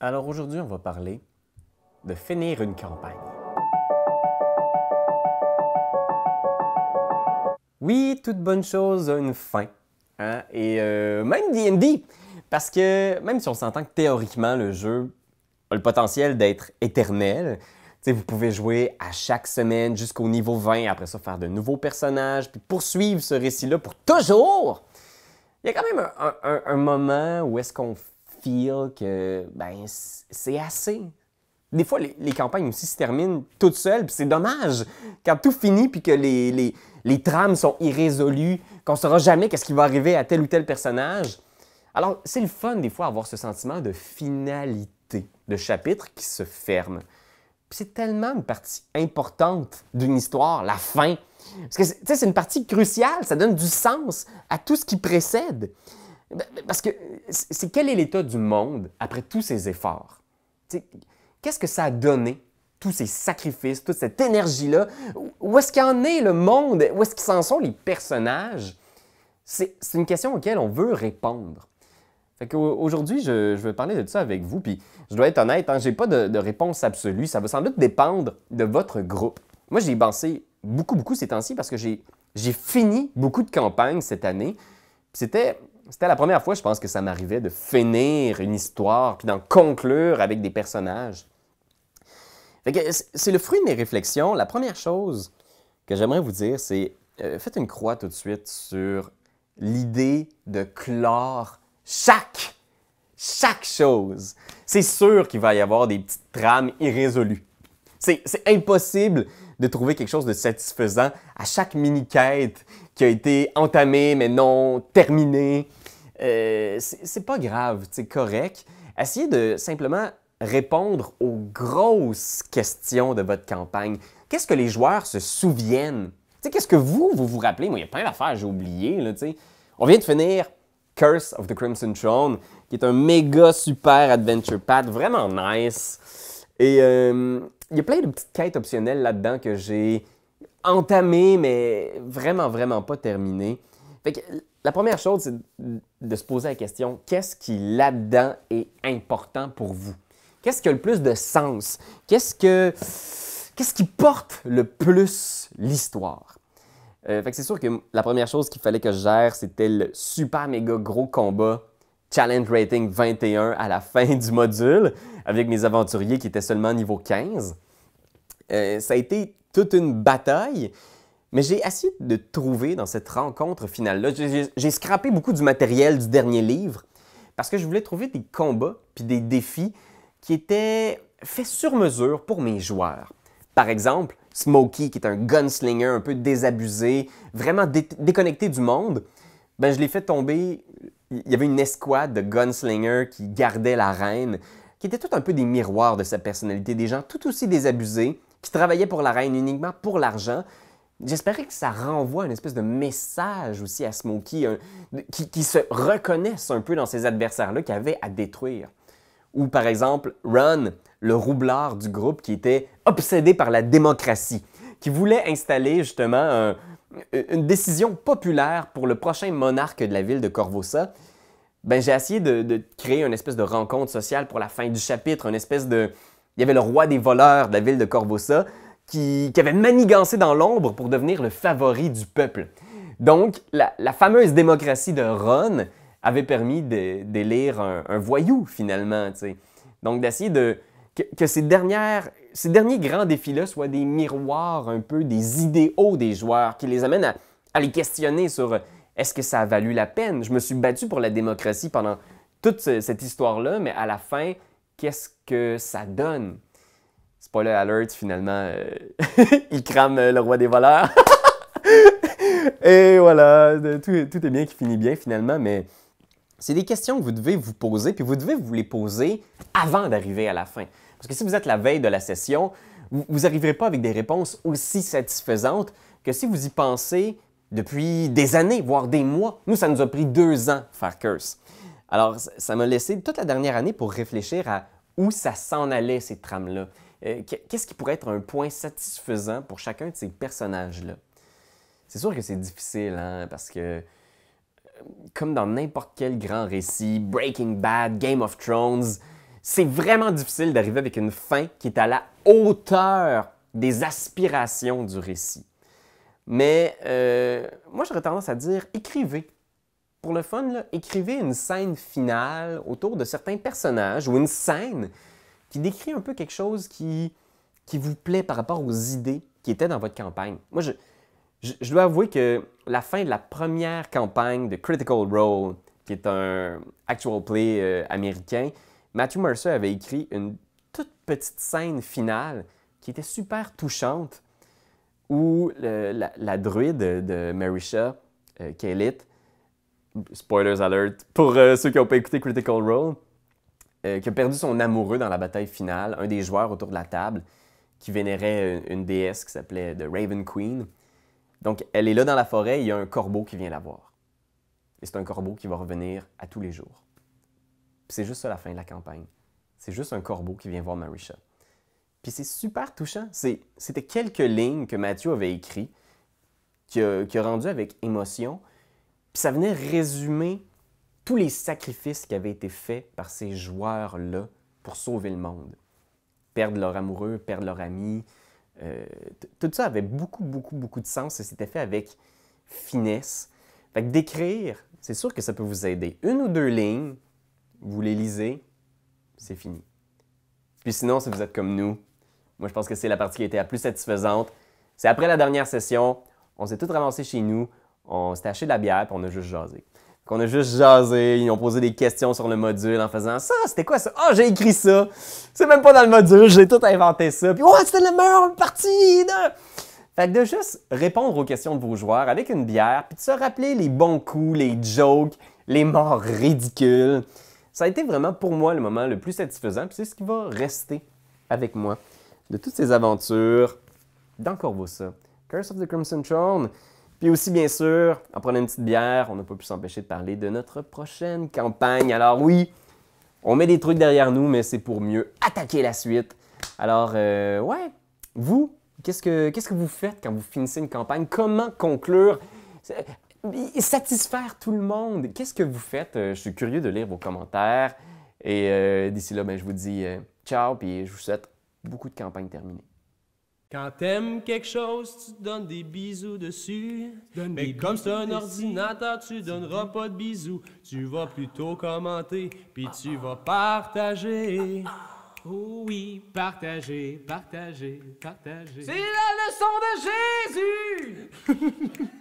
Alors aujourd'hui, on va parler de finir une campagne. Oui, toute bonne chose a une fin. Hein? Et même D&D, parce que même si on s'entend que théoriquement, le jeu a le potentiel d'être éternel, vous pouvez jouer à chaque semaine jusqu'au niveau 20, après ça faire de nouveaux personnages, puis poursuivre ce récit-là pour toujours. Il y a quand même un moment où est-ce qu'on feel que ben, c'est assez. Des fois, les campagnes aussi se terminent toutes seules, puis c'est dommage quand tout finit, puis que les trames sont irrésolues, qu'on ne saura jamais qu'est-ce qui va arriver à tel ou tel personnage. Alors, c'est le fun, des fois, avoir ce sentiment de finalité, de chapitre qui se ferme. Puis c'est tellement une partie importante d'une histoire, la fin. Parce que c'est une partie cruciale, ça donne du sens à tout ce qui précède. Parce que c'est quel est l'état du monde après tous ces efforts? Qu'est-ce que ça a donné, tous ces sacrifices, toute cette énergie-là? Où est-ce qu'en est le monde? Où est-ce qu'ils s'en sont les personnages? C'est une question auquel on veut répondre. Fait qu'aujourd'hui, je vais parler de ça avec vous, puis je dois être honnête, je n'ai pas de réponse absolue. Ça va sans doute dépendre de votre groupe. Moi, j'ai pensé beaucoup ces temps-ci parce que j'ai fini beaucoup de campagnes cette année. C'était la première fois, je pense, que ça m'arrivait de finir une histoire puis d'en conclure avec des personnages. Fait que c'est le fruit de mes réflexions. La première chose que j'aimerais vous dire, c'est faites une croix tout de suite sur l'idée de clore chaque chose. C'est sûr qu'il va y avoir des petites trames irrésolues. C'est impossible de trouver quelque chose de satisfaisant à chaque mini-quête qui a été entamée mais non terminée. C'est pas grave, c'est correct. Essayez de simplement répondre aux grosses questions de votre campagne. Qu'est-ce que les joueurs se souviennent? Qu'est-ce que vous rappelez? Moi, il y a plein d'affaires que j'ai oubliées. Là, on vient de finir Curse of the Crimson Throne, qui est un méga super adventure pack, vraiment nice. Et il y a plein de petites quêtes optionnelles là-dedans que j'ai entamées, mais vraiment pas terminées. Fait que la première chose, c'est de se poser la question, qu'est-ce qui là-dedans est important pour vous? Qu'est-ce qui a le plus de sens? Qu'est-ce qui porte le plus l'histoire? Fait que c'est sûr que la première chose qu'il fallait que je gère, c'était le super méga gros combat Challenge Rating 21 à la fin du module, avec mes aventuriers qui étaient seulement niveau 15. Ça a été toute une bataille, mais j'ai essayé de trouver dans cette rencontre finale-là, j'ai scrappé beaucoup du matériel du dernier livre, parce que je voulais trouver des combats puis des défis qui étaient faits sur mesure pour mes joueurs. Par exemple, Smokey, qui est un gunslinger un peu désabusé, vraiment déconnecté du monde, ben, je l'ai fait tomber. Il y avait une escouade de gunslingers qui gardaient la reine, qui étaient tout un peu des miroirs de sa personnalité, des gens tout aussi désabusés, qui travaillaient pour la reine uniquement pour l'argent. J'espérais que ça renvoie une espèce de message aussi à Smokey, qui se reconnaisse un peu dans ces adversaires-là qu'il avait à détruire. Ou par exemple, Ron, le roublard du groupe qui était obsédé par la démocratie, qui voulait installer justement une décision populaire pour le prochain monarque de la ville de Korvosa. Ben, j'ai essayé de créer une espèce de rencontre sociale pour la fin du chapitre, une espèce de... Il y avait le roi des voleurs de la ville de Korvosa qui avait manigancé dans l'ombre pour devenir le favori du peuple. Donc, la fameuse démocratie de Ron avait permis d'élire un voyou, finalement. T'sais. Donc, d'essayer que ces derniers grands défis-là soient des miroirs un peu des idéaux des joueurs, qui les amènent à les questionner sur est-ce que ça a valu la peine? Je me suis battu pour la démocratie pendant toute cette histoire-là, mais à la fin, qu'est-ce que ça donne? Spoiler alert, finalement, il crame le roi des voleurs. Et voilà, tout est bien qui finit bien, finalement, mais... C'est des questions que vous devez vous poser, puis vous devez vous les poser avant d'arriver à la fin. Parce que si vous êtes la veille de la session, vous n'arriverez pas avec des réponses aussi satisfaisantes que si vous y pensez depuis des années, voire des mois. Nous, ça nous a pris 2 ans faire Curse. Alors, ça m'a laissé toute la dernière année pour réfléchir à où ça s'en allait, ces trames-là. Qu'est-ce qui pourrait être un point satisfaisant pour chacun de ces personnages-là? C'est sûr que c'est difficile, parce que comme dans n'importe quel grand récit, Breaking Bad, Game of Thrones, C'est vraiment difficile d'arriver avec une fin qui est à la hauteur des aspirations du récit. Mais moi, j'aurais tendance à dire, écrivez. Pour le fun, là, écrivez une scène finale autour de certains personnages ou une scène qui décrit un peu quelque chose qui vous plaît par rapport aux idées qui étaient dans votre campagne. Moi, je dois avouer que la fin de la première campagne de Critical Role, qui est un actual play américain, Matthew Mercer avait écrit une toute petite scène finale qui était super touchante où la druide de Marisha, Kaylit, spoilers alert pour ceux qui n'ont pas écouté Critical Role, qui a perdu son amoureux dans la bataille finale, un des joueurs autour de la table, qui vénérait une déesse qui s'appelait The Raven Queen. Donc, elle est là dans la forêt, il y a un corbeau qui vient la voir. Et c'est un corbeau qui va revenir à tous les jours. Puis c'est juste ça la fin de la campagne. C'est juste un corbeau qui vient voir Marisha. Puis c'est super touchant. C'était quelques lignes que Matthew avait écrites, qu'il a rendu avec émotion. Puis ça venait résumer tous les sacrifices qui avaient été faits par ces joueurs-là pour sauver le monde. Perdre leur amoureux, perdre leur ami. Tout ça avait beaucoup de sens et c'était fait avec finesse. Fait que d'écrire, c'est sûr que ça peut vous aider. Une ou deux lignes, vous les lisez, c'est fini. Puis sinon, si vous êtes comme nous, moi je pense que c'est la partie qui a été la plus satisfaisante. C'est après la dernière session, on s'est tous ramassés chez nous, on s'était acheté de la bière puis on a juste jasé. On a juste jasé, ils ont posé des questions sur le module en faisant « Ça, c'était quoi ça? Ah, j'ai écrit ça! C'est même pas dans le module, j'ai tout inventé ça! Puis ouais, c'était la meilleure partie! » Fait que de juste répondre aux questions de vos joueurs avec une bière, puis de se rappeler les bons coups, les jokes, les morts ridicules, ça a été vraiment pour moi le moment le plus satisfaisant, puis c'est ce qui va rester avec moi de toutes ces aventures dans Corvosa, Curse of the Crimson Throne. Puis aussi, bien sûr, en prenant une petite bière, on n'a pas pu s'empêcher de parler de notre prochaine campagne. Alors oui, on met des trucs derrière nous, mais c'est pour mieux attaquer la suite. Alors, ouais, vous, qu'est-ce que vous faites quand vous finissez une campagne? Comment conclure? Satisfaire tout le monde? Qu'est-ce que vous faites? Je suis curieux de lire vos commentaires. Et d'ici là, ben, je vous dis ciao, puis je vous souhaite beaucoup de campagnes terminées. Quand t'aimes quelque chose, tu te donnes des bisous dessus. Mais comme c'est un ordinateur, tu donneras pas de bisous. Tu vas plutôt commenter, puis tu vas partager. Oh oui, partager, partager, partager. C'est la leçon de Jésus!